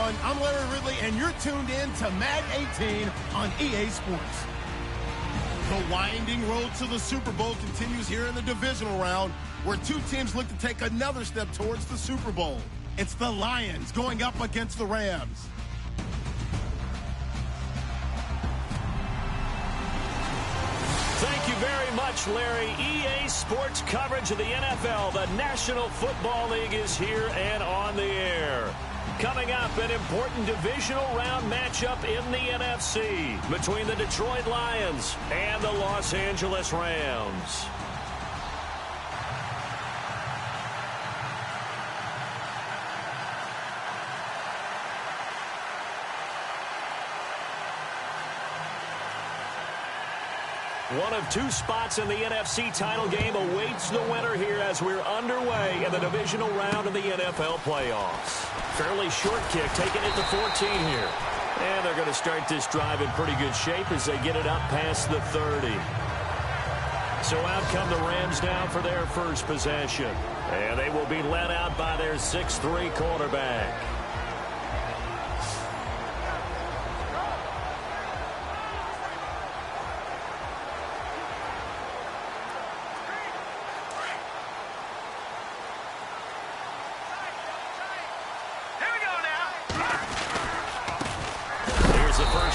everyone. I'm Larry Ridley, and you're tuned in to Mag 18 on EA Sports. The winding road to the Super Bowl continues here in the divisional round, where two teams look to take another step towards the Super Bowl. It's the Lions going up against the Rams. Thank you very much, Larry. EA Sports coverage of the NFL. The National Football League is here and on the air. Coming up, an important divisional round matchup in the NFC between the Detroit Lions and the Los Angeles Rams. One of two spots in the NFC title game awaits the winner here as we're underway in the divisional round of the NFL playoffs. Fairly short kick, taking it to 14 here. And they're going to start this drive in pretty good shape as they get it up past the 30. So out come the Rams now for their first possession. And they will be led out by their 6'3" quarterback.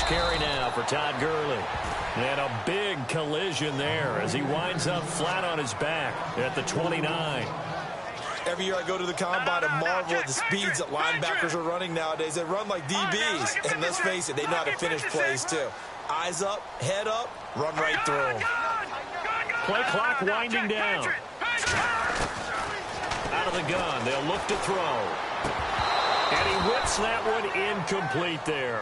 Carry now for Todd Gurley. And a big collision there as he winds up flat on his back at the 29. Every year I go to the combine and marvel at the speeds that linebackers are running nowadays. They run like DBs. And let's face it, they know how to finish plays too. Eyes up, head up, run right through them. Play clock winding down. Out of the gun, they'll look to throw. And he whips that one incomplete there.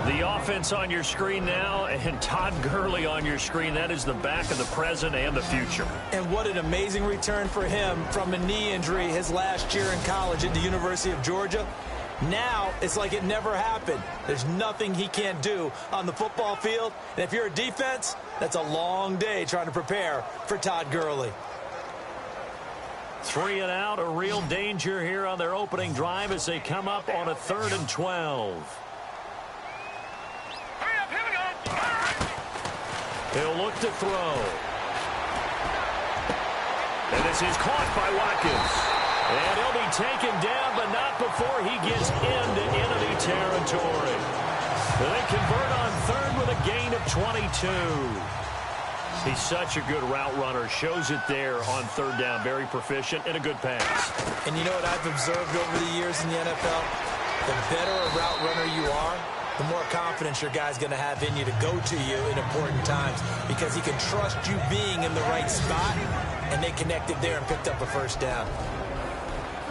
The offense on your screen now, and Todd Gurley on your screen. That is the back of the present and the future. And what an amazing return for him from a knee injury his last year in college at the University of Georgia. Now, it's like it never happened. There's nothing he can't do on the football field. And if you're a defense, that's a long day trying to prepare for Todd Gurley. 3 and out, a real danger here on their opening drive as they come up on a 3rd and 12. He'll look to throw. And this is caught by Watkins. And he'll be taken down, but not before he gets into enemy territory. They convert on 3rd with a gain of 22. He's such a good route runner. Shows it there on 3rd down. Very proficient and a good pass. And you know what I've observed over the years in the NFL? The better a route runner you are, the more confidence your guy's going to have in you to go to you in important times because he can trust you being in the right spot, and they connected there and picked up a 1st down.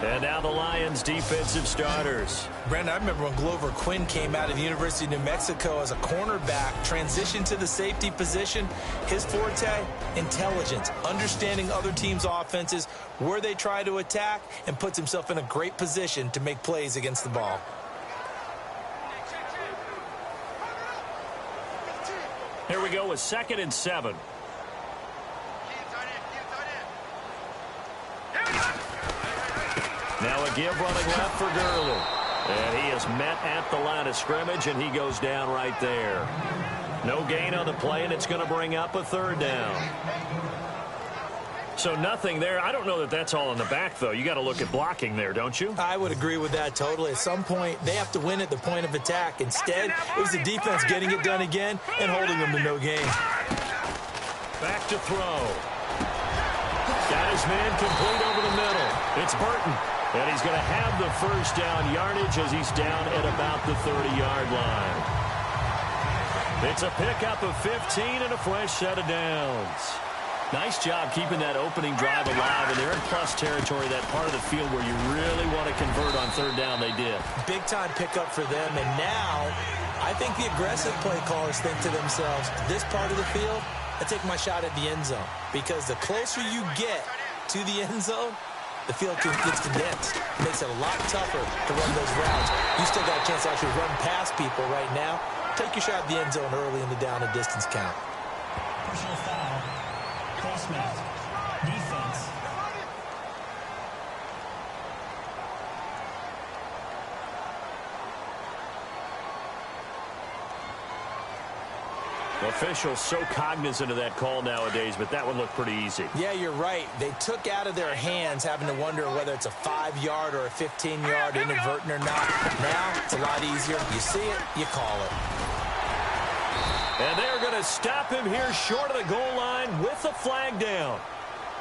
And now the Lions defensive starters. Brandon, I remember when Glover Quinn came out of the University of New Mexico as a cornerback, transitioned to the safety position. His forte, intelligence, understanding other teams' offenses, where they try to attack, and puts himself in a great position to make plays against the ball. Here we go with 2nd and 7. Now a give running left for Gurley. And he is met at the line of scrimmage, and he goes down right there. No gain on the play, and it's going to bring up a 3rd down. So nothing there. I don't know that that's all in the back, though. You got to look at blocking there, don't you? I would agree with that totally. At some point, they have to win at the point of attack. Instead, it was the defense getting it done again and holding them to no gain. Back to throw. Got his man complete over the middle. It's Burton. And he's going to have the 1st down yardage as he's down at about the 30-yard line. It's a pickup of 15 and a fresh set of downs. Nice job keeping that opening drive alive, and they're in plus territory, that part of the field where you really want to convert on 3rd down. They did. Big-time pickup for them, and now I think the aggressive play callers think to themselves, this part of the field, I take my shot at the end zone, because the closer you get to the end zone, the field gets condensed. It makes it a lot tougher to run those routes. You still got a chance to actually run past people right now. Take your shot at the end zone early in the down and distance count. Personal foul. Face mask. Defense. Officials so cognizant of that call nowadays, but that would look pretty easy. Yeah, you're right. They took out of their hands having to wonder whether it's a 5-yard or a 15-yard inadvertent or not. Now, it's a lot easier. You see it, you call it. And they're going to stop him here short of the goal line with the flag down.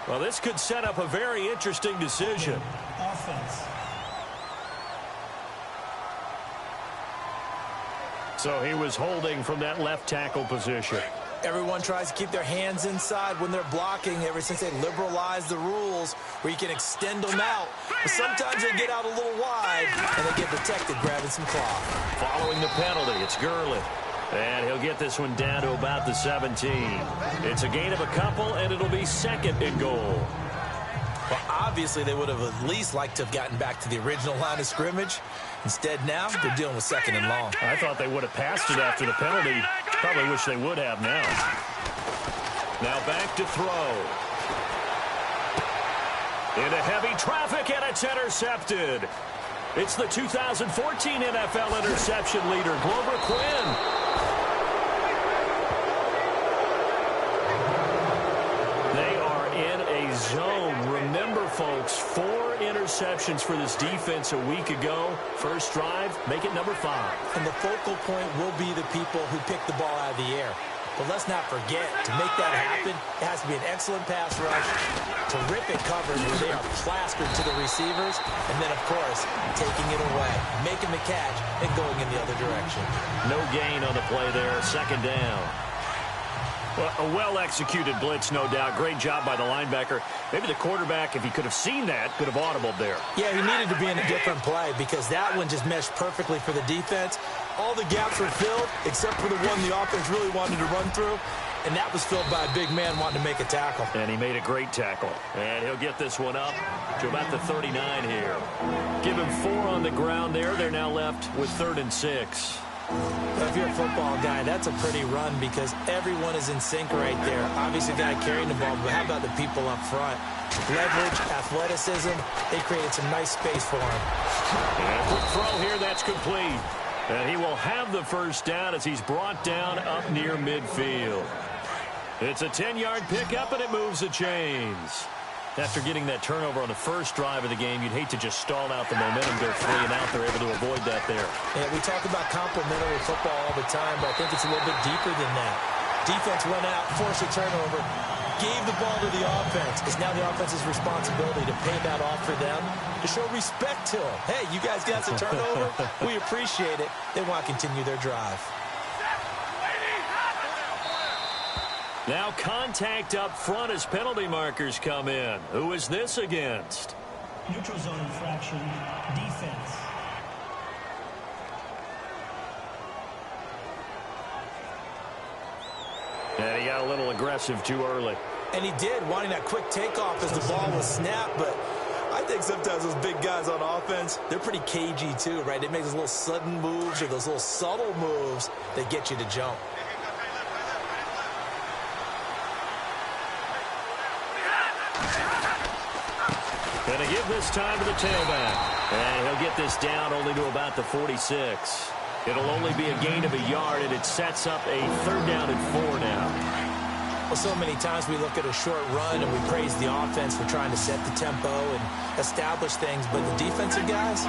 Well, this could set up a very interesting decision. Offense. So he was holding from that left tackle position. Everyone tries to keep their hands inside when they're blocking ever since they liberalized the rules where you can extend them out. But sometimes they get out a little wide and they get detected grabbing some cloth. Following the penalty, it's Gurley. And he'll get this one down to about the 17. It's a gain of a couple, and it'll be second and goal. Well, obviously, they would have at least liked to have gotten back to the original line of scrimmage. Instead, now they're dealing with second and long. I thought they would have passed it after the penalty. Probably wish they would have now. Now back to throw. Into heavy traffic, and it's intercepted. It's the 2014 NFL interception leader, Glover Quinn. They are in a zone. Remember, folks, 4 interceptions for this defense a week ago. First drive, make it number 5. And the focal point will be the people who pick the ball out of the air. But let's not forget, to make that happen, it has to be an excellent pass rush, terrific coverage where they are plastered to the receivers, and then, of course, taking it away, making the catch, and going in the other direction. No gain on the play there, second down. Well, a well-executed blitz, no doubt. Great job by the linebacker. Maybe the quarterback, if he could have seen that, could have audibled there. Yeah, he needed to be in a different play because that one just meshed perfectly for the defense. All the gaps were filled except for the one the offense really wanted to run through, and that was filled by a big man wanting to make a tackle. And he made a great tackle. And he'll get this one up to about the 39 here. Give him 4 on the ground there. They're now left with 3rd and 6. But if you're a football guy, that's a pretty run because everyone is in sync right there. Obviously, the guy carrying the ball, but how about the people up front? Leverage, athleticism, they created some nice space for him. And a quick throw here, that's complete. And he will have the first down as he's brought down up near midfield. It's a 10-yard pickup, and it moves the chains. After getting that turnover on the first drive of the game, you'd hate to just stall out the momentum, go 3 and out. They're able to avoid that there. Yeah, we talk about complementary football all the time, but I think it's a little bit deeper than that. Defense went out, forced a turnover, gave the ball to the offense. It's now the offense's responsibility to pay that off for them, to show respect to them. Hey, you guys got the turnover. We appreciate it. They want to continue their drive. Now contact up front as penalty markers come in. Who is this against? Neutral zone infraction, defense. And he got a little aggressive too early. And he did, wanting that quick takeoff as the ball was snapped, but I think sometimes those big guys on offense, they're pretty cagey too, right? They make those little sudden moves or those little subtle moves that get you to jump. Going to give this time to the tailback. And he'll get this down only to about the 46. It'll only be a gain of a yard, and it sets up a 3rd down and 4 now. Well, so many times we look at a short run and we praise the offense for trying to set the tempo and establish things, but the defensive guys,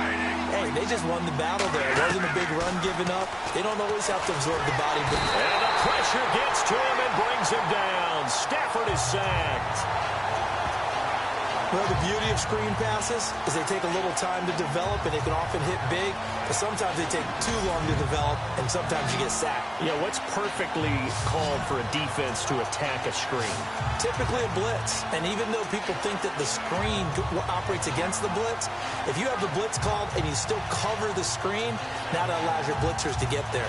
hey, they just won the battle there. It wasn't a big run given up. They don't always have to absorb the body. And the pressure gets to him and brings him down. Stafford is sacked. Well, the beauty of screen passes is they take a little time to develop, and they can often hit big, but sometimes they take too long to develop, and sometimes you get sacked. Yeah, what's perfectly called for a defense to attack a screen? Typically a blitz, and even though people think that the screen operates against the blitz, if you have the blitz called and you still cover the screen, that allows your blitzers to get there.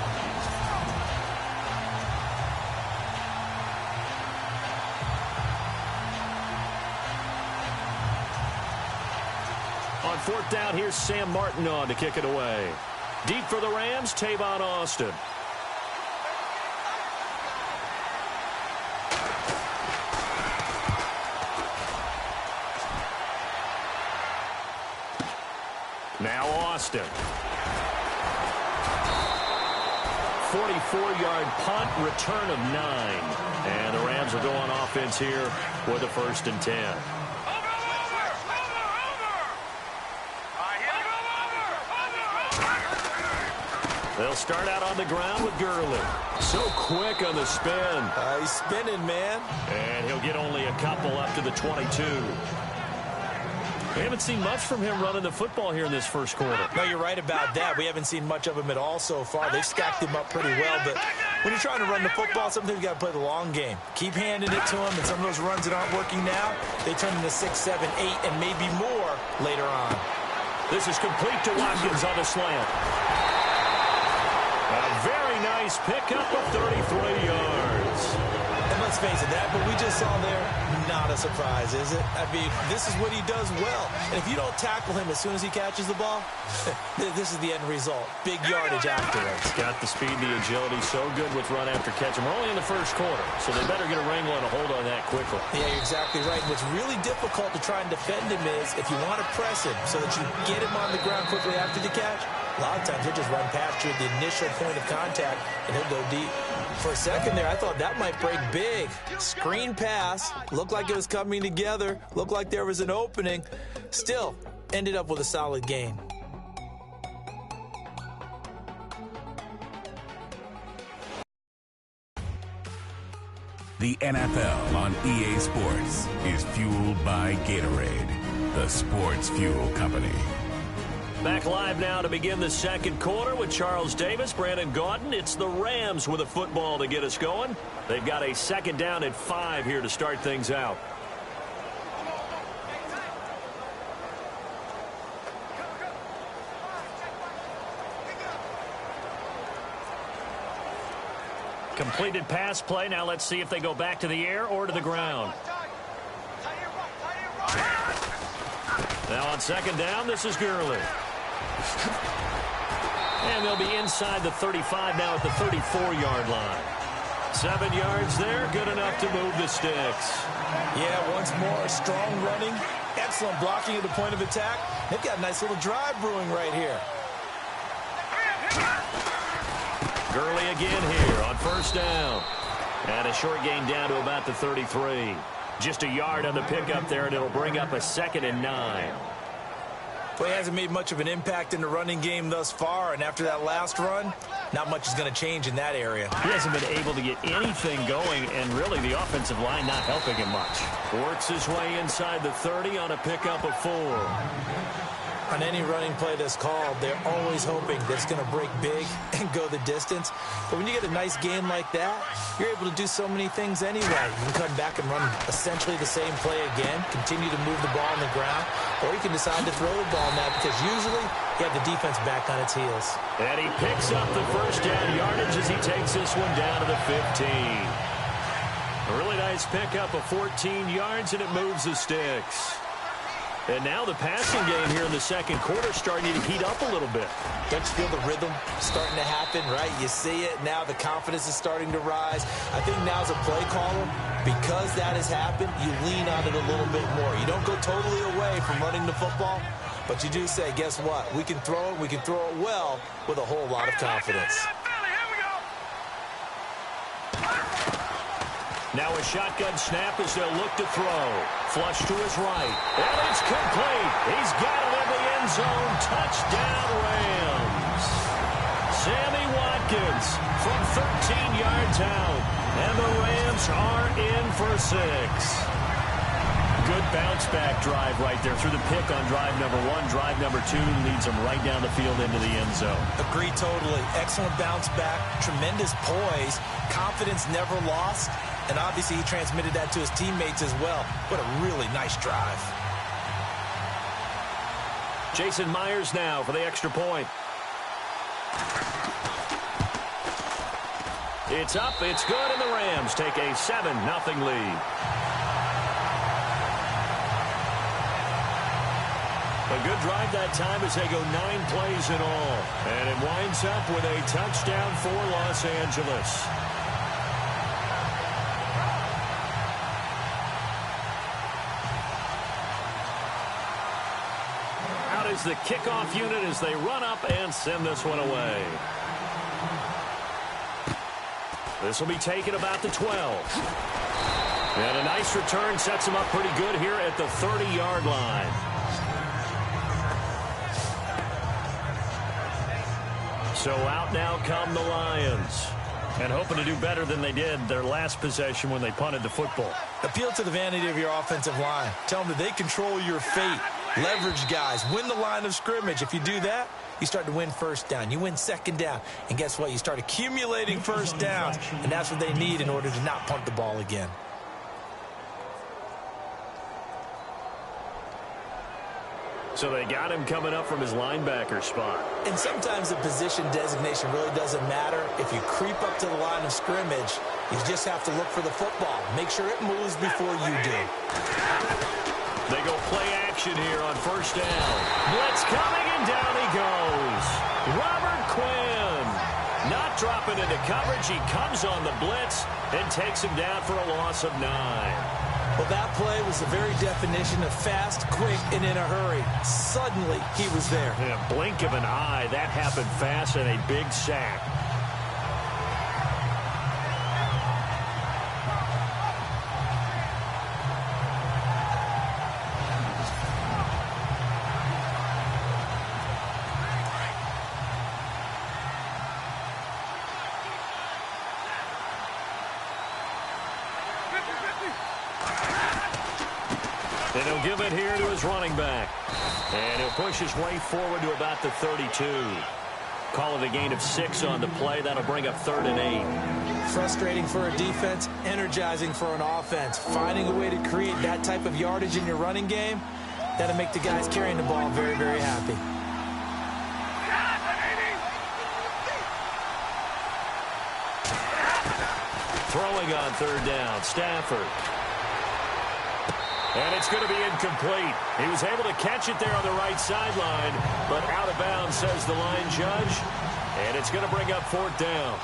On 4th down, here's Sam Martin on to kick it away. Deep for the Rams, Tavon Austin. Now Austin. 44-yard punt, return of 9. And the Rams will go on offense here with a 1st and 10. They'll start out on the ground with Gurley. So quick on the spin. He's spinning, man. And he'll get only a couple up to the 22. We haven't seen much from him running the football here in this first quarter. No, you're right about that. We haven't seen much of him at all so far. They've stacked him up pretty well, but when you're trying to run the football, sometimes you got to play the long game. Keep handing it to him, and some of those runs that aren't working now, they turn into 6, 7, 8, and maybe more later on. This is complete to Watkins on the slant. A very nice pickup of 33 yards. And let's face it, that what we just saw there, not a surprise, is it? I mean, this is what he does well. And if you don't tackle him as soon as he catches the ball, this is the end result. Big yardage afterwards. Got the speed, the agility, so good with run after catch. And we're only in the first quarter, so they better get a wrangle and a hold on that quickly. Yeah, you're exactly right. And what's really difficult to try and defend him is if you want to press him so that you get him on the ground quickly after the catch, a lot of times he'll just run past you at the initial point of contact, and he'll go deep. For a second there, I thought that might break big. Screen pass. Looked like it was coming together. Looked like there was an opening. Still, ended up with a solid gain. The NFL on EA Sports is fueled by Gatorade, the sports fuel company. Back live now to begin the second quarter with Charles Davis, Brandon Gaudin. It's the Rams with a football to get us going. They've got a 2nd down at 5 here to start things out. Completed pass play. Now let's see if they go back to the air or to the ground. Now on 2nd down, this is Gurley. And they'll be inside the 35 now at the 34-yard line. 7 yards there, good enough to move the sticks. Yeah, once more, strong running, excellent blocking at the point of attack. They've got a nice little drive brewing right here. Gurley again here on 1st down. And a short gain down to about the 33. Just a yard on the pickup there, and it'll bring up a 2nd and 9. Well, he hasn't made much of an impact in the running game thus far, and after that last run, not much is going to change in that area. He hasn't been able to get anything going, and really the offensive line not helping him much. Works his way inside the 30 on a pickup of 4. On any running play that's called, they're always hoping that it's going to break big and go the distance. But when you get a nice gain like that, you're able to do so many things anyway. You can come back and run essentially the same play again, continue to move the ball on the ground, or you can decide to throw the ball now because usually you have the defense back on its heels. And he picks up the 1st down yardage as he takes this one down to the 15. A really nice pickup of 14 yards, and it moves the sticks. And now the passing game here in the second quarter starting to heat up a little bit. Don't you feel the rhythm starting to happen, right? You see it now. The confidence is starting to rise. I think now as a play caller, because that has happened, you lean on it a little bit more. You don't go totally away from running the football, but you do say, guess what? We can throw it. We can throw it well with a whole lot of confidence. Now a shotgun snap as they'll look to throw. Flush to his right. And it's complete. He's got it in the end zone. Touchdown, Rams. Sammy Watkins from 13 yards out. And the Rams are in for 6. Good bounce-back drive right there through the pick on drive number 1. Drive number 2 leads them right down the field into the end zone. Agree totally. Excellent bounce-back. Tremendous poise. Confidence never lost. And obviously he transmitted that to his teammates as well. What a really nice drive. Jason Myers now for the extra point. It's up, it's good, and the Rams take a 7-0 lead. A good drive that time as they go 9 plays in all. And it winds up with a touchdown for Los Angeles. Out is the kickoff unit as they run up and send this one away. This will be taken about the 12. And a nice return sets him up pretty good here at the 30-yard line. So out now come the Lions. And hoping to do better than they did their last possession when they punted the football. Appeal to the vanity of your offensive line. Tell them that they control your fate. Leverage guys. Win the line of scrimmage. If you do that, you start to win first down. You win second down. And guess what? You start accumulating first downs. And that's what they need in order to not punt the ball again. So they got him coming up from his linebacker spot. And sometimes the position designation really doesn't matter. If you creep up to the line of scrimmage, you just have to look for the football. Make sure it moves before you do. They go play action here on first down. Blitz coming, and down he goes. Robert Quinn not dropping into coverage. He comes on the blitz and takes him down for a loss of 9. Well, that play was the very definition of fast, quick, and in a hurry. Suddenly, he was there. In a blink of an eye, that happened fast and a big sack. And he'll give it here to his running back. And he'll push his way forward to about the 32. Call it a gain of 6 on the play. That'll bring up 3rd and 8. Frustrating for a defense, energizing for an offense. Finding a way to create that type of yardage in your running game, that'll make the guys carrying the ball very, very happy. Throwing on 3rd down, Stafford. And it's going to be incomplete. He was able to catch it there on the right sideline, but out of bounds, says the line judge. And it's going to bring up 4th down.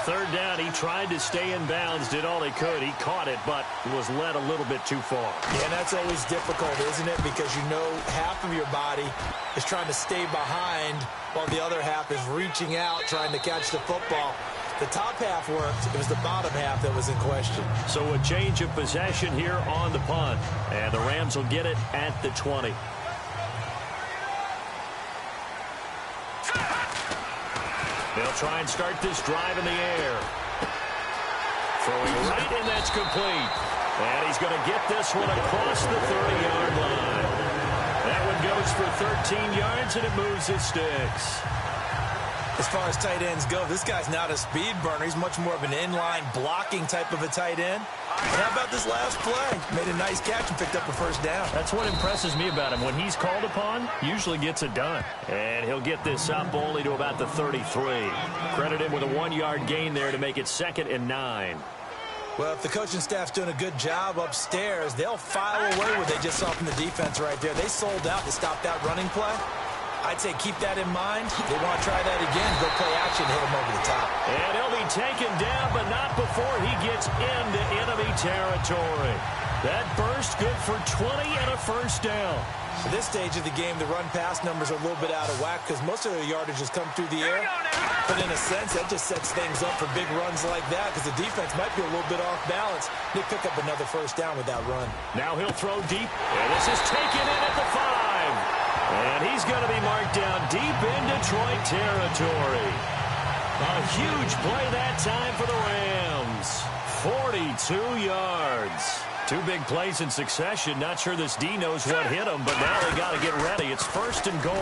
3rd down, he tried to stay in bounds, did all he could. He caught it, but was led a little bit too far. Yeah, and that's always difficult, isn't it? Because you know half of your body is trying to stay behind while the other half is reaching out, trying to catch the football. The top half worked. It was the bottom half that was in question. So a change of possession here on the punt. And the Rams will get it at the 20. They'll try and start this drive in the air. Throwing right, and that's complete. And he's going to get this one across the 30-yard line. That one goes for 13 yards, and it moves his sticks. As far as tight ends go, this guy's not a speed burner. He's much more of an inline blocking type of a tight end. And how about this last play? Made a nice catch and picked up a 1st down. That's what impresses me about him. When he's called upon, usually gets it done. And he'll get this up only to about the 33. Credit him with a 1-yard gain there to make it 2nd and 9. Well, if the coaching staff's doing a good job upstairs, they'll file away what they just saw from the defense right there. They sold out to stop that running play. I'd say keep that in mind. They want to try that again. Go play action, hit him over the top. And he'll be taken down, but not before he gets into enemy territory. That burst good for 20 and a 1st down. At this stage of the game, the run-pass numbers are a little bit out of whack because most of their yardage has come through the air. But in a sense, that just sets things up for big runs like that because the defense might be a little bit off balance. They pick up another 1st down with that run. Now he'll throw deep, and this is taken in at the 5. And he's going to be marked down deep in Detroit territory. A huge play that time for the Rams. 42 yards. 2 big plays in succession. Not sure this D knows what hit him, but now they got to get ready. It's 1st and goal.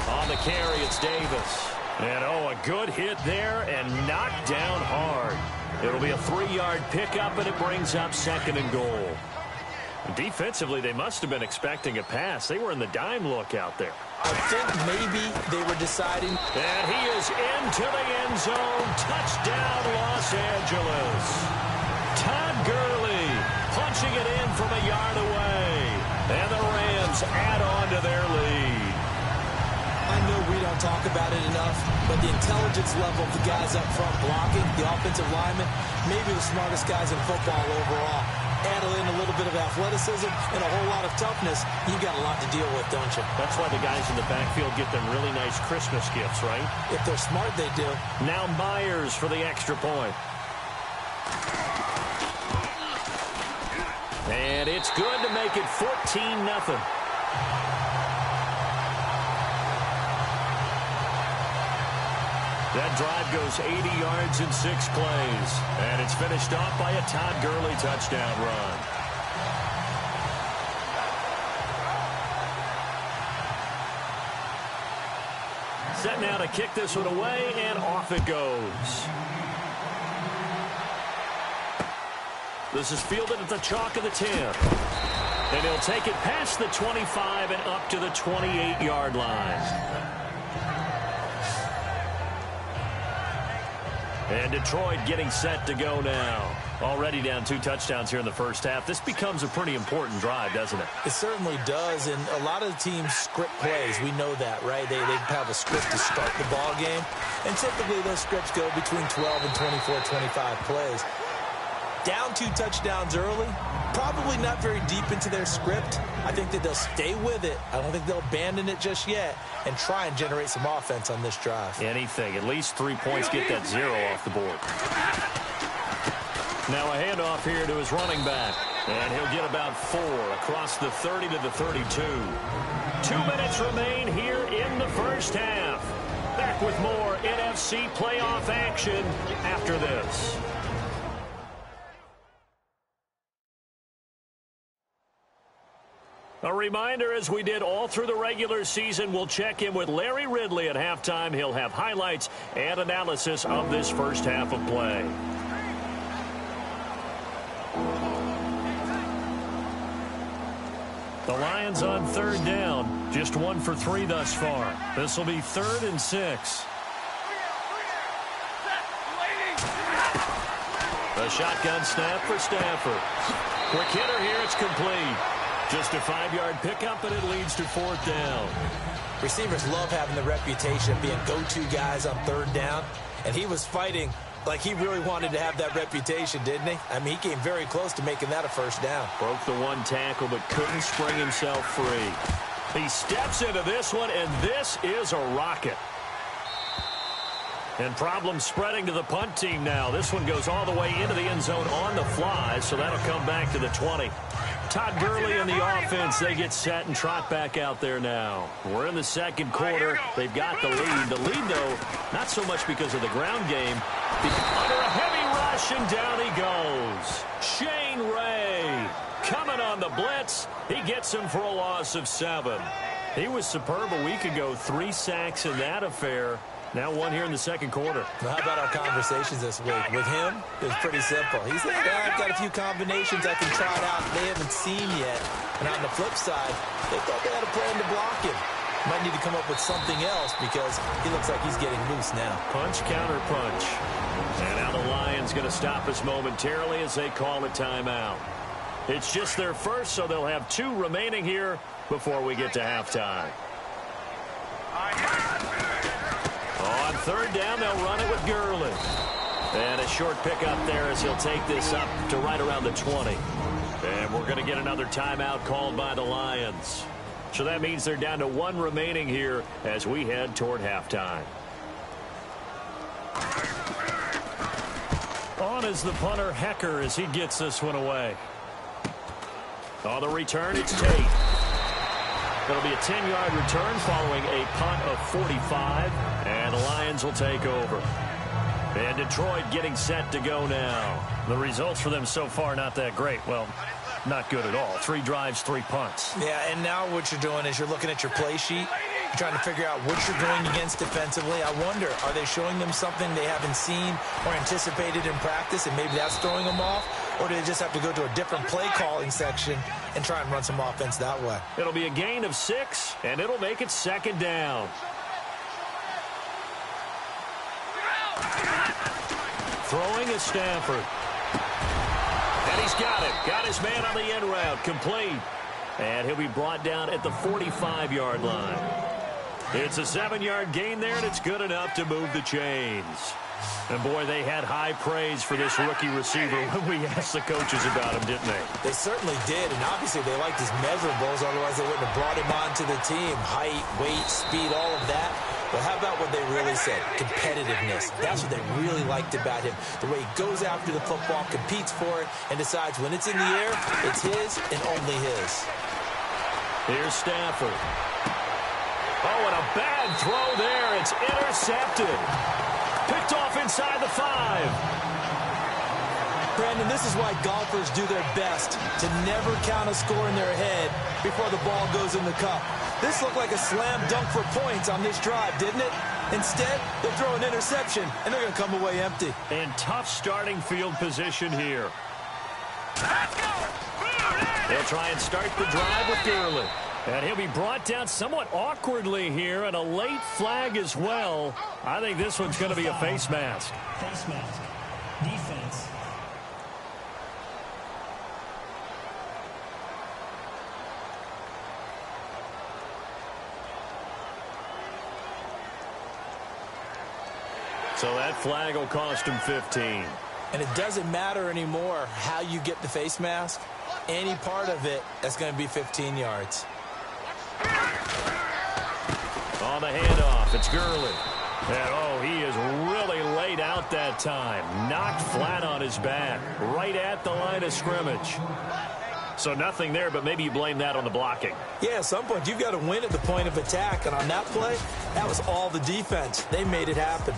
On the carry, it's Davis. And, a good hit there and knocked down hard. It'll be a 3-yard pickup, and it brings up 2nd and goal. Defensively, they must have been expecting a pass. They were in the dime look out there. I think maybe they were deciding. And he is into the end zone. Touchdown, Los Angeles. Todd Gurley punching it in from a yard away. And the Rams add on to their lead. I know we don't talk about it enough, but the intelligence level of the guys up front blocking, the offensive linemen, maybe the smartest guys in football overall. Add in a little bit of athleticism and a whole lot of toughness, you got a lot to deal with, don't you? That's why the guys in the backfield get them really nice Christmas gifts, right? If they're smart, they do. Now Myers for the extra point. And it's good to make it 14-0. That drive goes 80 yards in 6 plays. And it's finished off by a Todd Gurley touchdown run. Set now to kick this one away, and off it goes. This is fielded at the chalk of the 10. And he'll take it past the 25 and up to the 28-yard line. And Detroit getting set to go now. Already down 2 touchdowns here in the first half. This becomes a pretty important drive, doesn't it? It certainly does, and a lot of the teams script plays. We know that, right? They have a script to start the ball game, and typically those scripts go between 12 and 24, 25 plays. Down 2 touchdowns early, probably not very deep into their script. I think that they'll stay with it. I don't think they'll abandon it just yet and try and generate some offense on this drive. Anything. At least 3 points, get that 0 off the board. Now a handoff here to his running back. And he'll get about 4 across the 30 to the 32. 2 minutes remain here in the first half. Back with more NFC playoff action after this. A reminder, as we did all through the regular season, we'll check in with Larry Ridley at halftime. He'll have highlights and analysis of this first half of play. The Lions on 3rd down. Just 1 for 3 thus far. This will be 3rd and 6. A shotgun snap for Stafford. Quick hitter here. It's complete. Just a 5-yard pickup, and it leads to 4th down. Receivers love having the reputation of being go-to guys on 3rd down, and he was fighting like he really wanted to have that reputation, didn't he? I mean, he came very close to making that a 1st down. Broke the 1 tackle, but couldn't spring himself free. He steps into this one, and this is a rocket. And problems spreading to the punt team now. This one goes all the way into the end zone on the fly, so that'll come back to the 20. Todd Gurley and the offense, they get set and trot back out there now. We're in the 2nd quarter. They've got the lead. The lead, though, not so much because of the ground game. Under a heavy rush, and down he goes. Shane Ray coming on the blitz. He gets him for a loss of 7. He was superb a week ago. 3 sacks in that affair. Now 1 here in the 2nd quarter. How about our conversations this week? With him, it's pretty simple. He said, I've got a few combinations I can try out they haven't seen yet. And on the flip side, they thought they had a plan to block him. Might need to come up with something else because he looks like he's getting loose now. Punch, counter punch. And now the Lions going to stop us momentarily as they call a timeout. It's just their first, so they'll have 2 remaining here before we get to halftime. On 3rd down, they'll run it with Gurley. And a short pickup there as he'll take this up to right around the 20. And we're going to get another timeout called by the Lions. So that means they're down to 1 remaining here as we head toward halftime. On is the punter, Hecker, as he gets this one away. On the return, it's Tate. It'll be a 10-yard return following a punt of 45, and the Lions will take over. And Detroit getting set to go now. The results for them so far not that great. Well, not good at all. 3 drives, 3 punts. Yeah, and now what you're doing is you're looking at your play sheet. You're trying to figure out what you're going against defensively. I wonder, are they showing them something they haven't seen or anticipated in practice, and maybe that's throwing them off? Or do they just have to go to a different play calling section and try and run some offense that way? It'll be a gain of 6, and it'll make it 2nd down. Throwing is Stafford. And he's got it. Got his man on the end route. Complete. And he'll be brought down at the 45-yard line. It's a 7-yard gain there, and it's good enough to move the chains. And, boy, they had high praise for this rookie receiver when we asked the coaches about him, didn't they? They certainly did, and obviously they liked his measurables, otherwise they wouldn't have brought him onto the team. Height, weight, speed, all of that. But how about what they really said? Competitiveness. That's what they really liked about him. The way he goes after the football, competes for it, and decides when it's in the air, it's his and only his. Here's Stafford. Oh, and a bad throw there. It's intercepted. Picked off inside the 5. Brandon, this is why golfers do their best to never count a score in their head before the ball goes in the cup. This looked like a slam dunk for points on this drive, didn't it? Instead, they'll throw an interception, and they're going to come away empty. And tough starting field position here. They'll try and start the drive with Gurley. And he'll be brought down somewhat awkwardly here, and a late flag as well. I think this one's going to be a face mask. Face mask. Defense. So that flag will cost him 15. And it doesn't matter anymore how you get the face mask. Any part of it, that's going to be 15 yards. On the handoff, it's Gurley. And, oh, he is really laid out that time. Knocked flat on his back, right at the line of scrimmage. So nothing there, but maybe you blame that on the blocking. Yeah, at some point, you've got to win at the point of attack. And on that play, that was all the defense. They made it happen.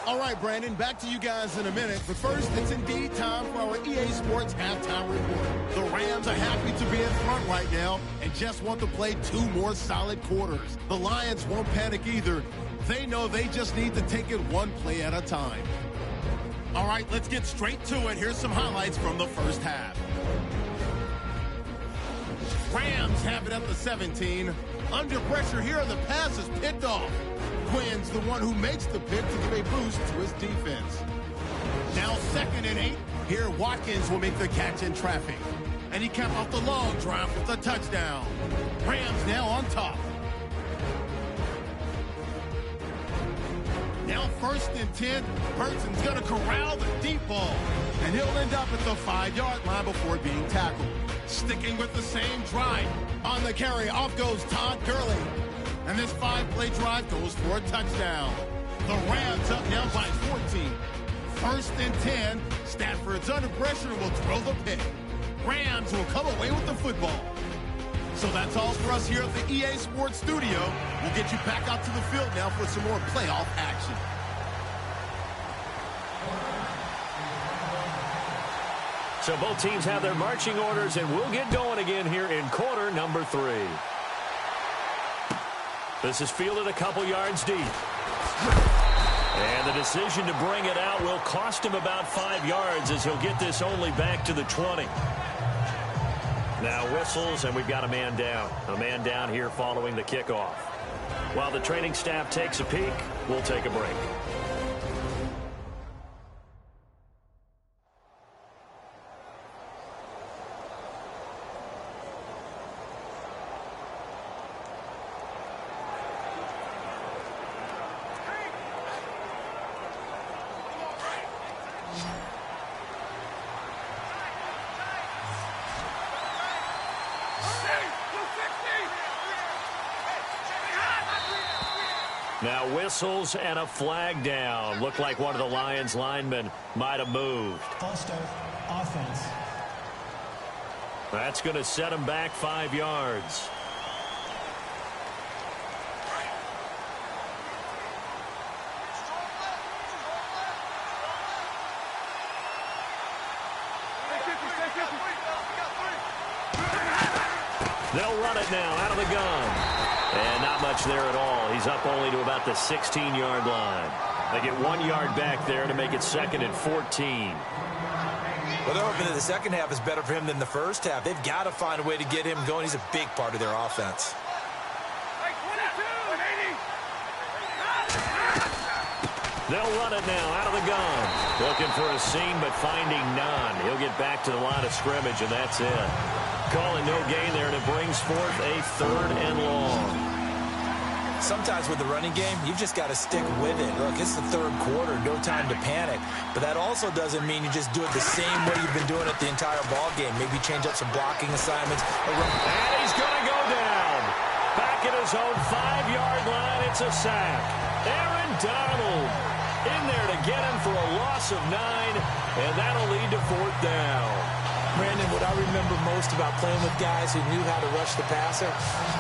All right, Brandon, back to you guys in a minute. But first, it's indeed time for our EA Sports halftime report. The Rams are happy to be in front right now and just want to play 2 more solid quarters. The Lions won't panic either. They know they just need to take it 1 play at a time. All right, let's get straight to it. Here's some highlights from the first half. Rams have it at the 17. Under pressure here, the pass is picked off. Quinn's the one who makes the pick to give a boost to his defense. Now 2nd and 8. Here, Watkins will make the catch in traffic. And he capped off the long drive with a touchdown. Rams now on top. Now 1st and 10. Burton's going to corral the deep ball. And he'll end up at the 5-yard line before being tackled. Sticking with the same drive. On the carry, off goes Todd Gurley. And this 5-play drive goes for a touchdown. The Rams up now by 14. 1st and 10. Stafford's under pressure and will throw the pick. Rams will come away with the football. So that's all for us here at the EA Sports Studio. We'll get you back out to the field now for some more playoff action. So both teams have their marching orders, and we'll get going again here in quarter number 3. This is fielded a couple yards deep. And the decision to bring it out will cost him about 5 yards as he'll get this only back to the 20. Now whistles, and we've got a man down. A man down here following the kickoff. While the training staff takes a peek, we'll take a break. Now whistles and a flag down. Looked like one of the Lions linemen might have moved. False start. Offense. That's going to set him back 5 yards. They'll run it now out of the gun. And not much there at all. He's up only to about the 16-yard line. They get 1 yard back there to make it 2nd and 14. Well, they're hoping that the second half is better for him than the first half. They've got to find a way to get him going. He's a big part of their offense. They'll run it now out of the gun. Looking for a seam, but finding none. He'll get back to the line of scrimmage, and that's it. Calling no gain there, and it brings forth a 3rd and long. Sometimes with the running game, you've just got to stick with it. Look, it's the third quarter, no time to panic. But that also doesn't mean you just do it the same way you've been doing it the entire ball game. Maybe change up some blocking assignments. And he's going to go down. Back at his own 5-yard line, it's a sack. Aaron Donald in there to get him for a loss of 9, and that'll lead to 4th down. Brandon, what I remember most about playing with guys who knew how to rush the passer,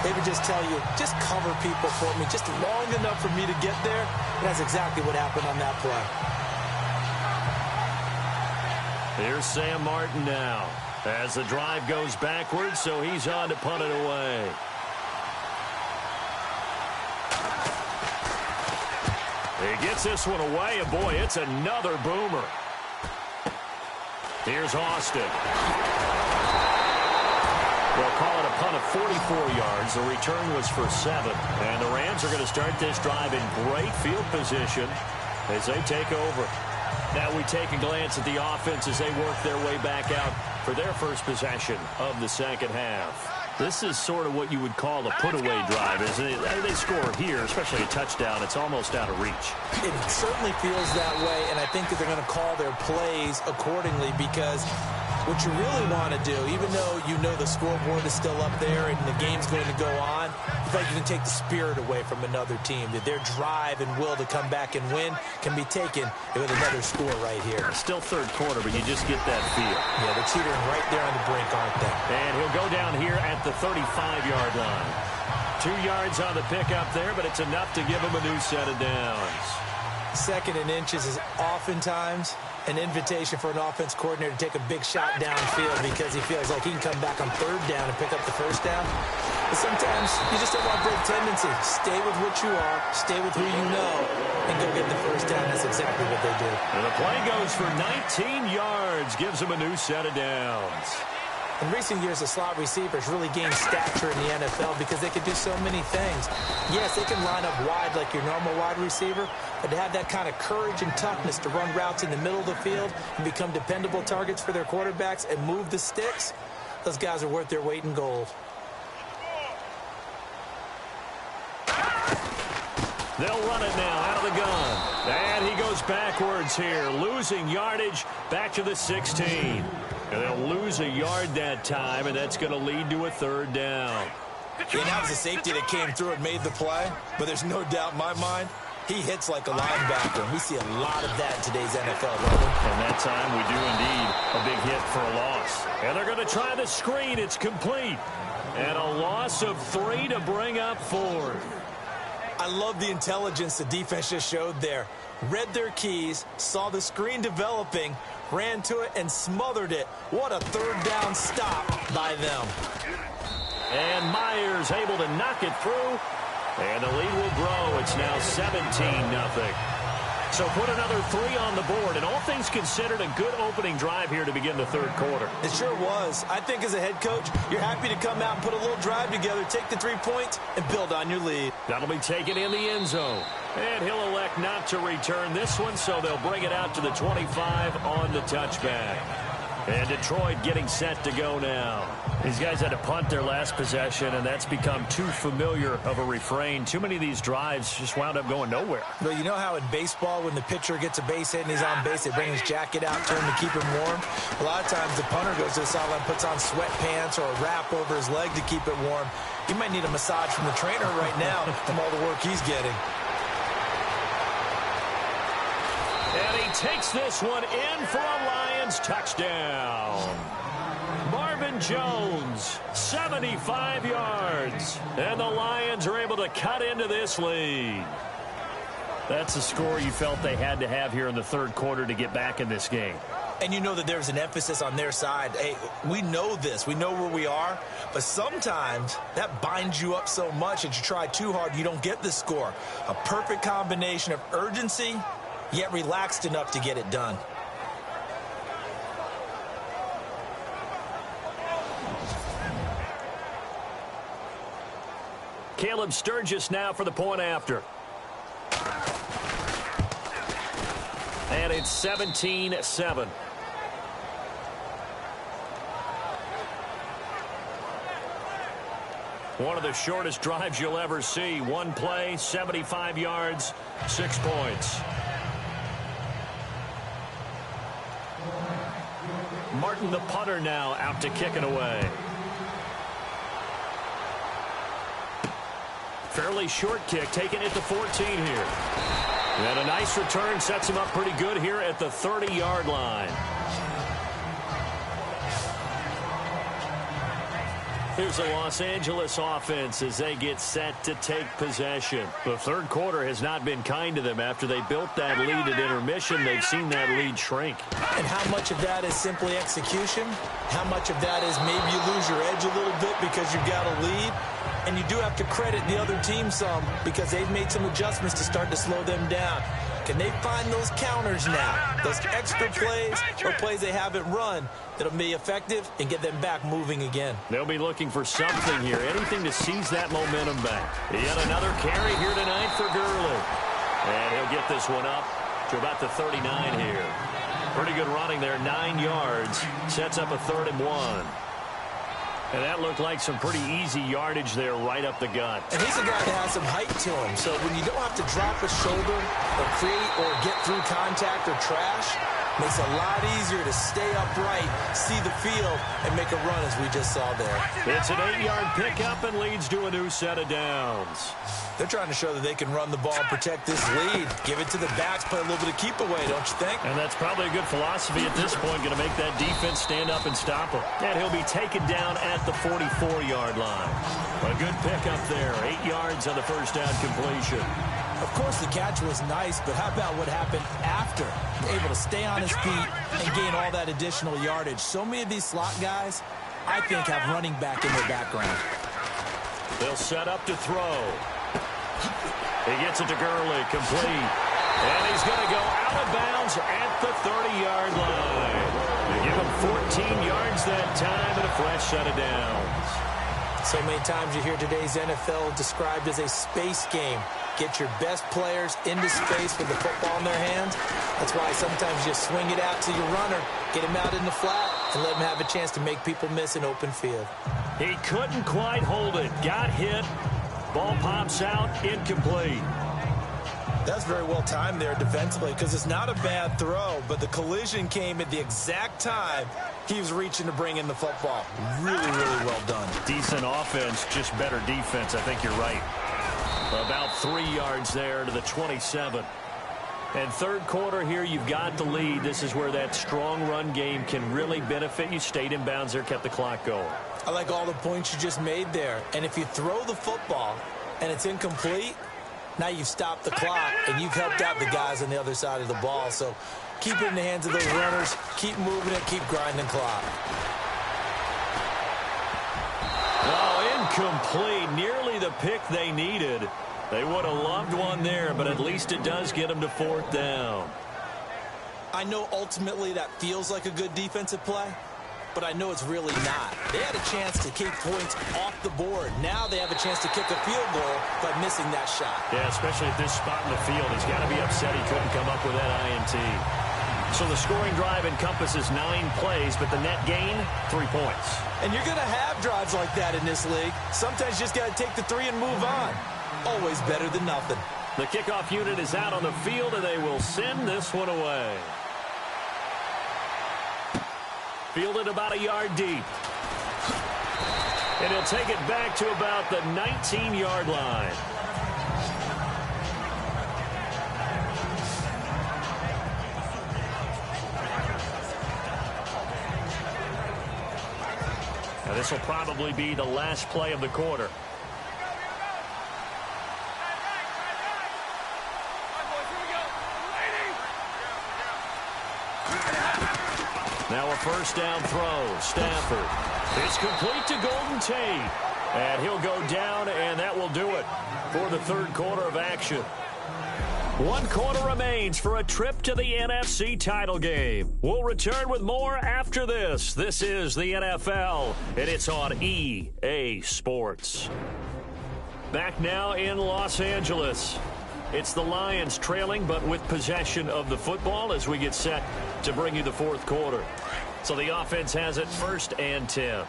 they would just tell you, just cover people for me, just long enough for me to get there. And that's exactly what happened on that play. Here's Sam Martin now as the drive goes backwards, so he's on to punt it away. He gets this one away, and boy, it's another boomer. Here's Austin. They'll call it a punt of 44 yards. The return was for 7. And the Rams are going to start this drive in great field position as they take over. Now we take a glance at the offense as they work their way back out for their first possession of the second half. This is sort of what you would call a put-away drive, isn't it? They score here, especially a touchdown. It's almost out of reach. It certainly feels that way, and I think that they're going to call their plays accordingly because what you really want to do, even though you know the scoreboard is still up there and the game's going to go on, it's like you can take the spirit away from another team. That their drive and will to come back and win can be taken with another score right here. Still third quarter, but you just get that feel. Yeah, they're teetering right there on the brink, aren't they? And he'll go down here at the 35-yard line. 2 yards on the pickup there, but it's enough to give him a new set of downs. 2nd and inches is oftentimes an invitation for an offense coordinator to take a big shot downfield because he feels like he can come back on 3rd down and pick up the 1st down. But sometimes you just don't want to break tendency. Stay with what you are, stay with who you know, and go get the 1st down. That's exactly what they did. And the play goes for 19 yards, gives him a new set of downs. In recent years, the slot receivers really gained stature in the NFL because they could do so many things. Yes, they can line up wide like your normal wide receiver, but to have that kind of courage and toughness to run routes in the middle of the field and become dependable targets for their quarterbacks and move the sticks, those guys are worth their weight in gold. They'll run it now out of the gun. And he goes backwards here, losing yardage back to the 16. And they'll lose a yard that time, and that's going to lead to a 3rd down. And that was a safety that came through and made the play, but there's no doubt in my mind, he hits like a linebacker. And we see a lot of that in today's NFL, brother. And that time we do indeed a big hit for a loss. And they're going to try the screen. It's complete. And a loss of 3 to bring up 4th. I love the intelligence the defense just showed there. Read their keys, saw the screen developing, ran to it, and smothered it. What a 3rd down stop by them. And Myers able to knock it through. And the lead will grow. It's now 17-0. So put another 3 on the board. And all things considered, a good opening drive here to begin the 3rd quarter. It sure was. I think as a head coach, you're happy to come out and put a little drive together, take the 3 points, and build on your lead. That'll be taken in the end zone. And he'll elect not to return this one, so they'll bring it out to the 25 on the touchback. And Detroit getting set to go now. These guys had to punt their last possession, and that's become too familiar of a refrain. Too many of these drives just wound up going nowhere. But you know how in baseball, when the pitcher gets a base hit and he's on base, they bring his jacket out to him to keep him warm? A lot of times the punter goes to the sideline, puts on sweatpants or a wrap over his leg to keep it warm. He might need a massage from the trainer right now from all the work he's getting. And he takes this one in for a Lions touchdown. Marvin Jones, 75 yards. And the Lions are able to cut into this lead. That's a score you felt they had to have here in the 3rd quarter to get back in this game. And you know that there's an emphasis on their side. Hey, we know this. We know where we are. But sometimes that binds you up so much that you try too hard, you don't get the score. A perfect combination of urgency, yet relaxed enough to get it done. Caleb Sturgis now for the point after. And it's 17-7. One of the shortest drives you'll ever see. One play, 75 yards, 6 points. Martin, the punter, now out to kick it away. Fairly short kick, taking it to 14 here. And a nice return sets him up pretty good here at the 30-yard line. Here's the Los Angeles offense as they get set to take possession. The third quarter has not been kind to them. After they built that lead at intermission, they've seen that lead shrink. And how much of that is simply execution? How much of that is maybe you lose your edge a little bit because you've got a lead? And you do have to credit the other team some because they've made some adjustments to start to slow them down. Can they find those counters now, those extra plays or plays they haven't run that'll be effective and get them back moving again? They'll be looking for something here, anything to seize that momentum back. Yet another carry here tonight for Gurley. And he'll get this one up to about the 39 here. Pretty good running there, 9 yards. Sets up a 3rd and 1. And that looked like some pretty easy yardage there right up the gut. And he's a guy that has some height to him. So when you don't have to drop a shoulder or create or get through contact or trash, makes it a lot easier to stay upright, see the field, and make a run as we just saw there. It's an 8-yard pickup and leads to a new set of downs. They're trying to show that they can run the ball and protect this lead. Give it to the backs, play a little bit of keep away, don't you think? And that's probably a good philosophy at this point, going to make that defense stand up and stop him. And he'll be taken down at the 44-yard line. A good pickup there, 8 yards on the first down completion. Of course, the catch was nice, but how about what happened after? Able to stay on his feet and gain all that additional yardage. So many of these slot guys, I think, have running back in their background. They'll set up to throw. He gets it to Gurley, complete. And he's going to go out of bounds at the 30-yard line. They give him 14 yards that time and a fresh set of downs. So many times you hear today's NFL described as a space game. Get your best players into space with the football in their hands. That's why sometimes you swing it out to your runner, get him out in the flat, and let him have a chance to make people miss an open field. He couldn't quite hold it. Got hit. Ball pops out, incomplete. That's very well timed there defensively because it's not a bad throw, but the collision came at the exact time he was reaching to bring in the football. Really, really well done. Decent offense, just better defense. I think you're right. About 3 yards there to the 27. And third quarter here, you've got the lead. This is where that strong run game can really benefit you. Stayed in bounds there, kept the clock going. I like all the points you just made there. And if you throw the football and it's incomplete, now you've stopped the clock and you've helped out the guys on the other side of the ball. So keep it in the hands of those runners. Keep moving it. Keep grinding clock. Oh, incomplete. Nearly the pick they needed. They would have loved one there, but at least it does get them to 4th down. I know ultimately that feels like a good defensive play, but I know it's really not. They had a chance to keep points off the board. Now they have a chance to kick a field goal by missing that shot. Yeah, especially at this spot in the field. He's got to be upset he couldn't come up with that INT. So the scoring drive encompasses 9 plays, but the net gain, 3 points. And you're going to have drives like that in this league. Sometimes you just got to take the 3 and move on. Always better than nothing. The kickoff unit is out on the field, and they will send this one away. Fielded about a yard deep. And he'll take it back to about the 19-yard line. Now this will probably be the last play of the quarter. Now a first down throw. Stafford. It's complete to Golden Tate. And he'll go down, and that will do it for the third quarter of action. 1 quarter remains for a trip to the NFC title game. We'll return with more after this. This is the NFL, and it's on EA Sports. Back now in Los Angeles. It's the Lions trailing, but with possession of the football as we get set to bring you the fourth quarter. So the offense has it 1st and 10.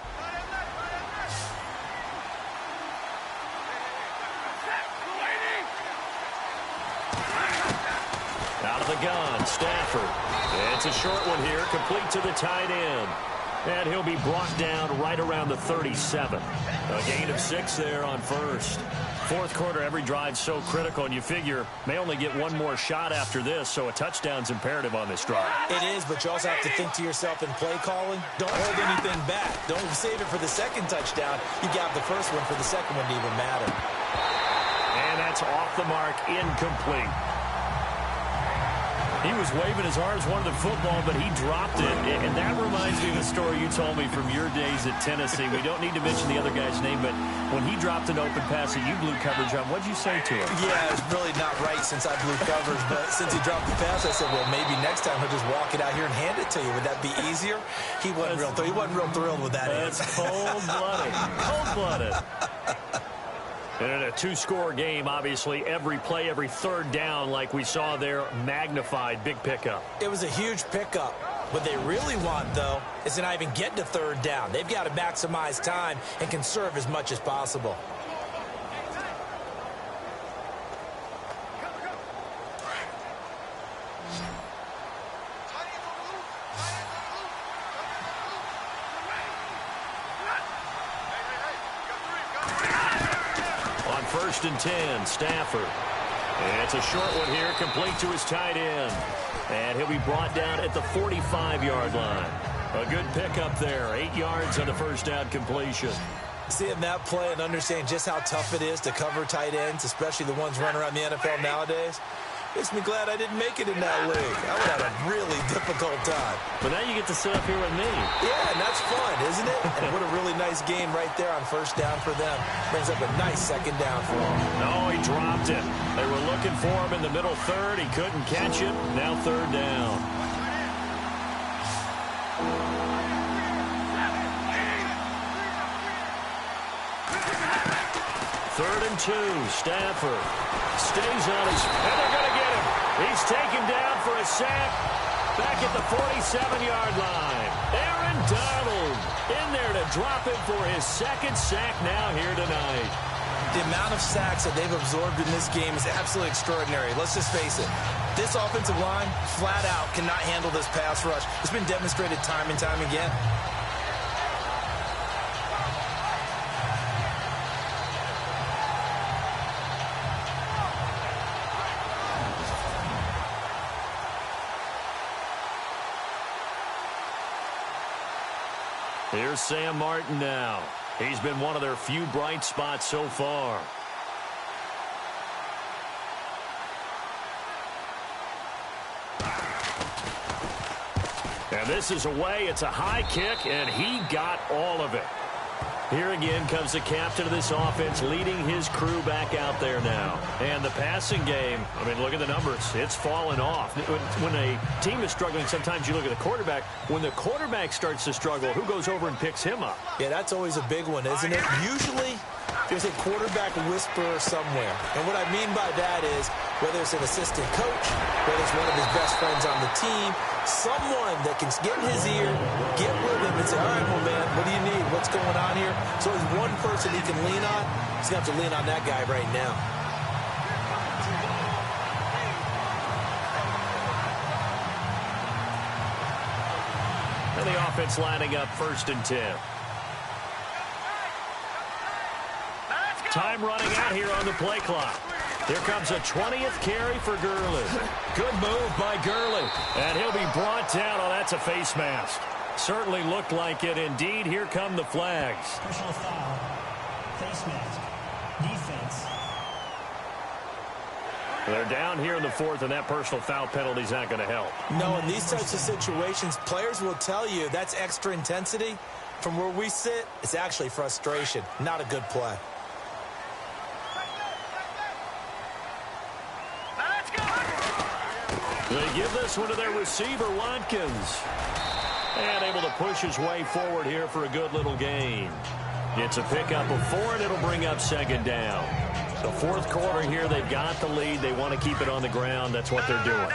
the gun. Stafford. It's a short one here, complete to the tight end. And he'll be brought down right around the 37. A gain of 6 there on first. Fourth quarter, every drive so critical, and you figure may only get one more shot after this, so a touchdown's imperative on this drive. It is, but you also have to think to yourself in play calling, don't hold anything back. Don't save it for the second touchdown. You got the first one for the second one to even matter. And that's off the mark, incomplete. He was waving his arms, wanted the football, but he dropped it. And that reminds me of a story you told me from your days at Tennessee. We don't need to mention the other guy's name, but when he dropped an open pass that you blew coverage on, what'd you say to him? Yeah, it's really not right since I blew coverage, but since he dropped the pass, I said, well, maybe next time he'll just walk it out here and hand it to you. Would that be easier? He wasn't real thrilled with that. That's cold-blooded. Cold-blooded. And in a two-score game, obviously, every play, every third down, like we saw there, magnified, big pickup. It was a huge pickup. What they really want, though, is to not even get to third down. They've got to maximize time and conserve as much as possible. First and 10, Stafford. And it's a short one here, complete to his tight end. And he'll be brought down at the 45-yard line. A good pickup there, 8 yards on the first down completion. Seeing that play and understanding just how tough it is to cover tight ends, especially the ones running around the NFL nowadays, makes me glad I didn't make it in that league. I would have a really difficult time. But now you get to sit up here with me. Yeah, and that's fun, isn't it? And what a really nice game right there on first down for them. Brings up a nice second down for them. No, he dropped it. They were looking for him in the middle third. He couldn't catch it. Now third down. Third and 2, Stafford stays on his, and they're going to get him. He's taken down for a sack back at the 47-yard line. Aaron Donald in there to drop him for his second sack now here tonight. The amount of sacks that they've absorbed in this game is absolutely extraordinary. Let's just face it. This offensive line, flat out, cannot handle this pass rush. It's been demonstrated time and time again. Here's Sam Martin now. He's been one of their few bright spots so far. And this is away. It's a high kick, and he got all of it. Here again comes the captain of this offense leading his crew back out there now. And the passing game, I mean, look at the numbers. It's fallen off. When a team is struggling, sometimes you look at the quarterback. When the quarterback starts to struggle, who goes over and picks him up? Yeah, that's always a big one, isn't it? Usually, there's a quarterback whisperer somewhere. And what I mean by that is, whether it's an assistant coach, whether it's one of his best friends on the team, someone that can get in his ear, get with him and say, all right, well, man, what do you need? What's going on here? So there's one person he can lean on. He's going to have to lean on that guy right now. And the offense lining up first and 10. Time running out here on the play clock. Here comes a 20th carry for Gurley. Good move by Gurley. And he'll be brought down. Oh, that's a face mask. Certainly looked like it. Indeed, here come the flags. Personal foul. Face mask. Defense. They're down here in the fourth, and that personal foul penalty is not going to help. No, in these types of situations, players will tell you that's extra intensity. From where we sit, it's actually frustration. Not a good play. They give this one to their receiver, Watkins. And able to push his way forward here for a good little gain. It's a pickup of 4, and it'll bring up second down. The fourth quarter here, they've got the lead. They want to keep it on the ground. That's what they're doing.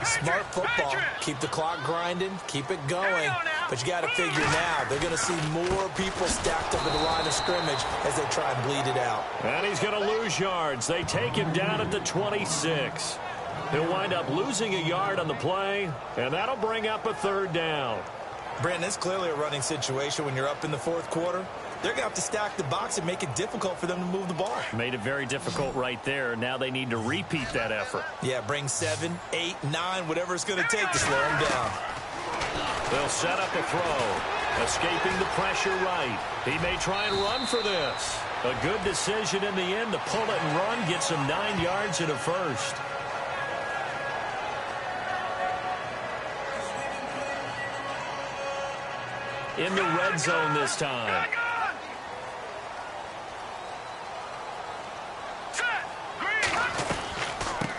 Smart football. Keep the clock grinding. Keep it going. But you got to figure now, they're going to see more people stacked up at the line of scrimmage as they try and bleed it out. And he's going to lose yards. They take him down at the 26. He'll wind up losing a yard on the play, and that'll bring up a third down. Brandon, it's clearly a running situation when you're up in the fourth quarter. They're going to have to stack the box and make it difficult for them to move the ball. Made it very difficult right there. Now they need to repeat that effort. Yeah, bring 7, 8, 9, whatever it's going to take to slow them down. They'll set up a throw. Escaping the pressure right. He may try and run for this. A good decision in the end to pull it and run. Gets him 9 yards and a first. In the red zone this time.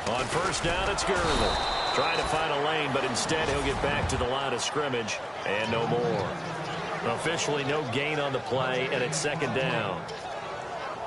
On first down, it's Gurley. Trying to find a lane, but instead he'll get back to the line of scrimmage and no more. Officially no gain on the play, and it's second down.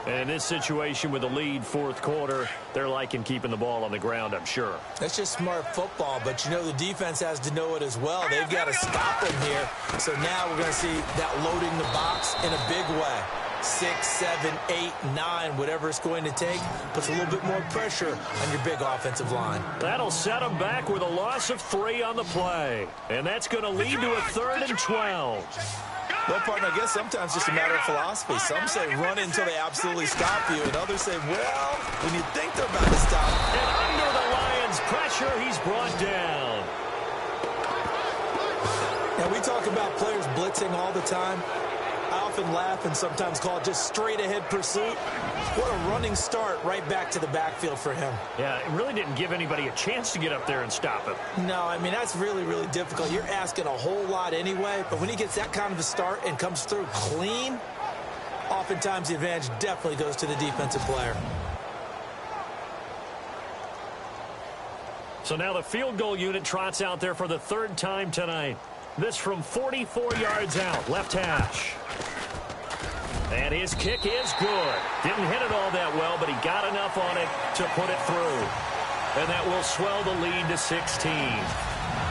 And in this situation with the lead fourth quarter, they're liking keeping the ball on the ground, I'm sure. That's just smart football, but you know the defense has to know it as well. They've got to stop them here. So now we're going to see that loading the box in a big way. 6, 7, 8, 9, whatever it's going to take, puts a little bit more pressure on your big offensive line. That'll set them back with a loss of 3 on the play. And that's going to lead to a 3rd and 12. Well, partner, I guess sometimes it's just a matter of philosophy. Some say run until they absolutely stop you, and others say, well, when you think they're about to stop. And under the Lions' pressure, he's brought down. Now, we talk about players blitzing all the time. I often laugh and sometimes call it just straight-ahead pursuit. What a running start right back to the backfield for him. Yeah, it really didn't give anybody a chance to get up there and stop him. No, I mean, that's really, really difficult. You're asking a whole lot anyway, but when he gets that kind of a start and comes through clean, oftentimes the advantage definitely goes to the defensive player. So now the field goal unit trots out there for the 3rd time tonight. This from 44 yards out, left hash. And his kick is good. Didn't hit it all that well, but he got enough on it to put it through. And that will swell the lead to 16.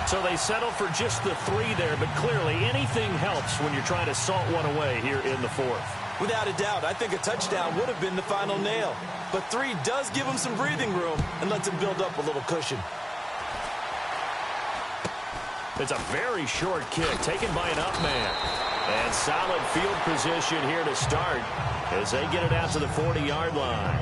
So they settle for just the 3 there, but clearly anything helps when you're trying to salt one away here in the 4th. Without a doubt, I think a touchdown would have been the final nail. But 3 does give him some breathing room and lets him build up a little cushion. It's a very short kick taken by an up man. And solid field position here to start as they get it out to the 40-yard line.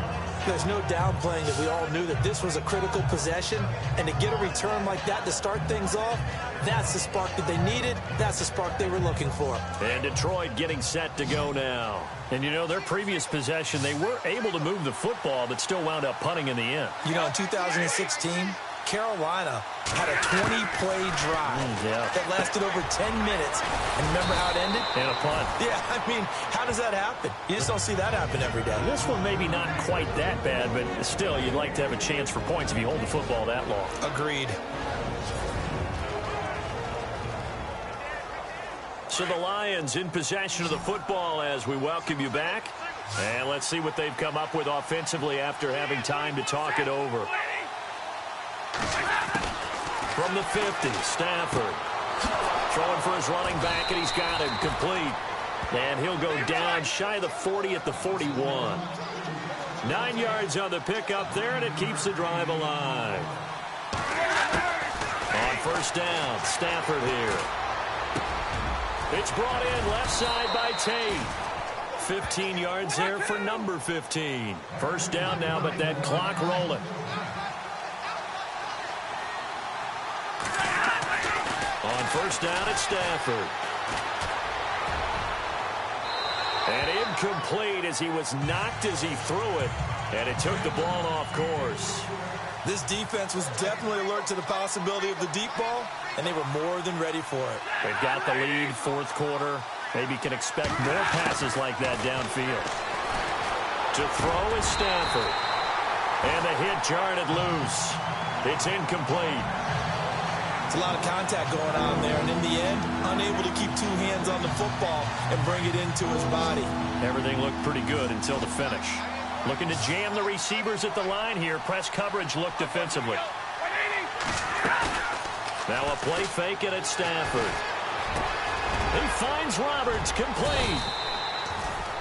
There's no downplaying that we all knew that this was a critical possession. And to get a return like that to start things off, that's the spark that they needed. That's the spark they were looking for. And Detroit getting set to go now. And, you know, their previous possession, they were able to move the football but still wound up punting in the end. You know, in 2016, Carolina had a 20-play drive that lasted over 10 minutes. And remember how it ended? And a punt. Yeah, I mean, how does that happen? You just don't see that happen every day. This one maybe not quite that bad, but still, you'd like to have a chance for points if you hold the football that long. Agreed. So the Lions in possession of the football as we welcome you back. And let's see what they've come up with offensively after having time to talk it over. From the 50, Stafford. Throwing for his running back, and he's got him complete. And he'll go down shy of the 40 at the 41. 9 yards on the pickup there, and it keeps the drive alive. On first down, Stafford here. It's brought in left side by Tate. 15 yards there for number 15. First down now, but that clock rolling. On first down, it's Stafford. And incomplete as he was knocked as he threw it. And it took the ball off course. This defense was definitely alert to the possibility of the deep ball, and they were more than ready for it. They've got the lead, fourth quarter. Maybe can expect more passes like that downfield. To throw is Stafford. And the hit jarred it loose. It's incomplete. It's a lot of contact going on there, and in the end, unable to keep 2 hands on the football and bring it into his body. Everything looked pretty good until the finish. Looking to jam the receivers at the line here. Press coverage looked defensively. Now a play fake, and it's Stafford. He finds Roberts complete.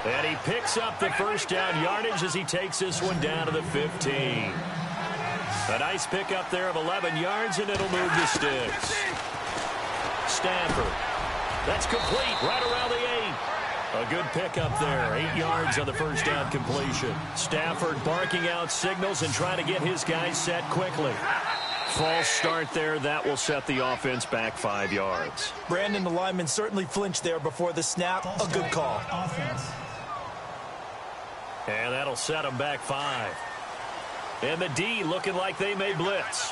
And he picks up the first down yardage as he takes this one down to the 15. A nice pickup there of 11 yards, and it'll move the sticks. Stafford. That's complete right around the 8. A good pickup there. 8 yards on the first down completion. Stafford barking out signals and trying to get his guys set quickly. False start there. That will set the offense back 5 yards. Brandon, the lineman certainly flinched there before the snap. A good call. And that'll set them back 5. And the D looking like they may blitz.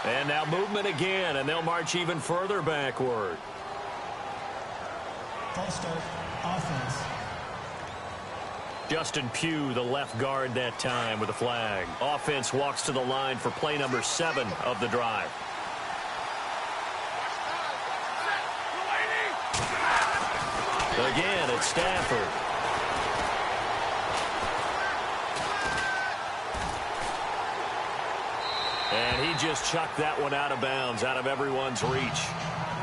And now movement again, and they'll march even further backward. False start, offense. Justin Pugh, the left guard that time with a flag. Offense walks to the line for play number 7 of the drive. Again, it's Stafford. And he just chucked that one out of bounds, out of everyone's reach.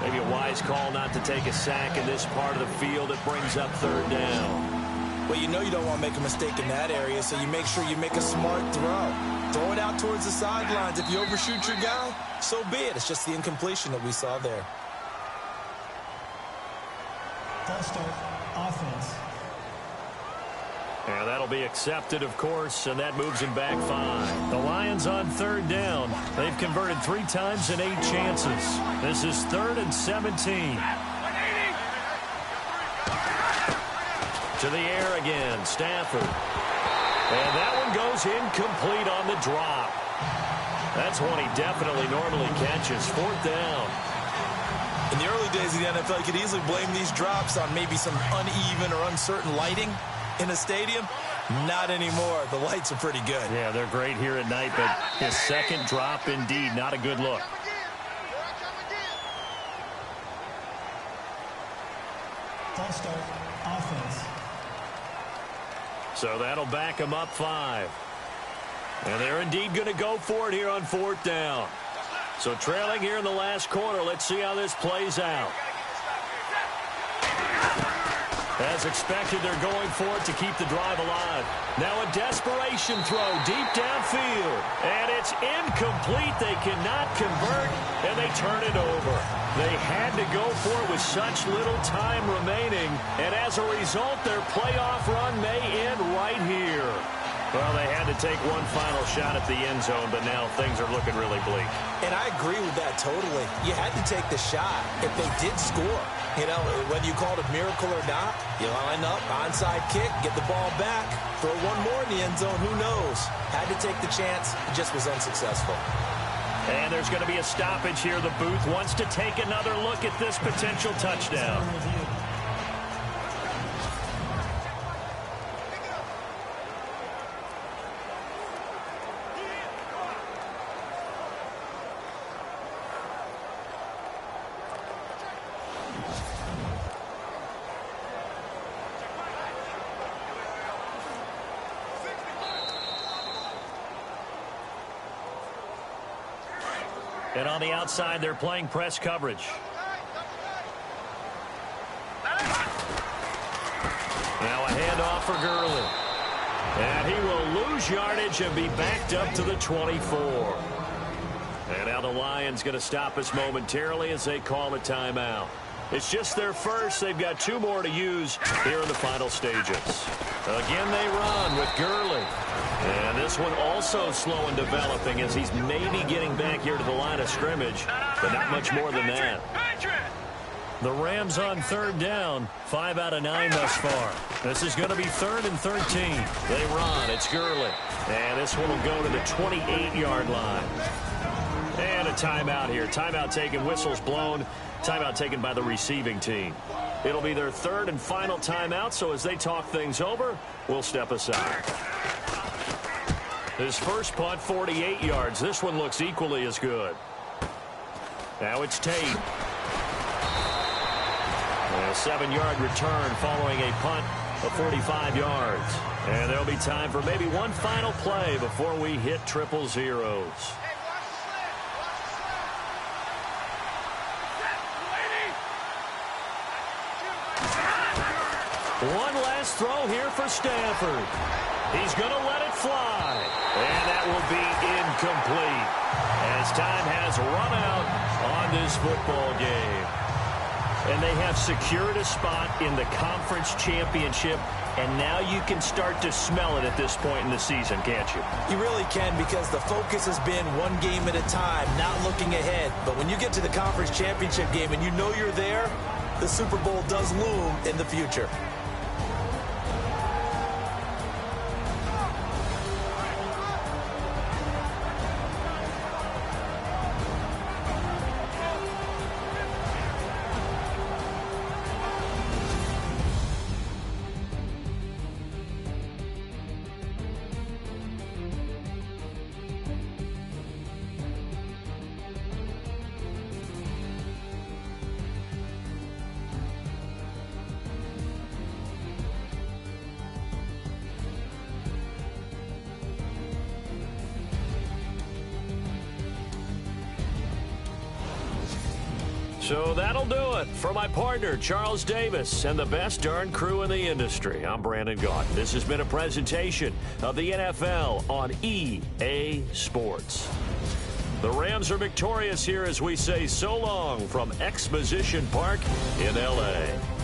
Maybe a wise call not to take a sack in this part of the field. It brings up 3rd down. Well, you know you don't want to make a mistake in that area, so you make sure you make a smart throw. Throw it out towards the sidelines. If you overshoot your guy, so be it. It's just the incompletion that we saw there. False start, offense. And that'll be accepted, of course, and that moves him back 5. The Lions on 3rd down. They've converted 3 times in 8 chances. This is 3rd and 17. To the air again, Stafford. And that one goes incomplete on the drop. That's one he definitely normally catches. 4th down. In the early days of the NFL, you could easily blame these drops on maybe some uneven or uncertain lighting in a stadium. Not anymore. The lights are pretty good. Yeah, they're great here at night, but his second drop, indeed, not a good look. False start, offense. So that'll back him up 5. And they're indeed going to go for it here on 4th down. So trailing here in the last quarter, let's see how this plays out. As expected, they're going for it to keep the drive alive. Now a desperation throw deep downfield. And it's incomplete. They cannot convert, and they turn it over. They had to go for it with such little time remaining. And as a result, their playoff run may end right here. Well, they had to take one final shot at the end zone, but now things are looking really bleak. And I agree with that totally. You had to take the shot if they did score. You know, whether you call it a miracle or not, you line up, onside kick, get the ball back, throw one more in the end zone, who knows? Had to take the chance, it just was unsuccessful. And there's going to be a stoppage here. The booth wants to take another look at this potential touchdown. And on the outside, they're playing press coverage. Now a handoff for Gurley. And he will lose yardage and be backed up to the 24. And now the Lions going to stop us momentarily as they call a timeout. It's just their first. They've got 2 more to use here in the final stages. Again, they run with Gurley. And this one also slow in developing as he's maybe getting back here to the line of scrimmage, but not much more than that. The Rams on 3rd down, 5 out of 9 thus far. This is going to be 3rd and 13. They run. It's Gurley. And this one will go to the 28-yard line. And a timeout here. Timeout taken, whistles blown. Timeout taken by the receiving team. It'll be their 3rd and final timeout, so as they talk things over, we'll step aside. His first punt, 48 yards. This one looks equally as good. Now it's Tate. A 7-yard return following a punt of 45 yards. And there'll be time for maybe one final play before we hit 000. One last throw here for Stanford. He's going to let it fly. And that will be incomplete as time has run out on this football game. And they have secured a spot in the conference championship. And now you can start to smell it at this point in the season, can't you? You really can, because the focus has been one game at a time, not looking ahead. But when you get to the conference championship game and you know you're there, the Super Bowl does loom in the future. So that'll do it for my partner, Charles Davis, and the best darn crew in the industry. I'm Brandon Gaudin. This has been a presentation of the NFL on EA Sports. The Rams are victorious here as we say so long from Exposition Park in L.A.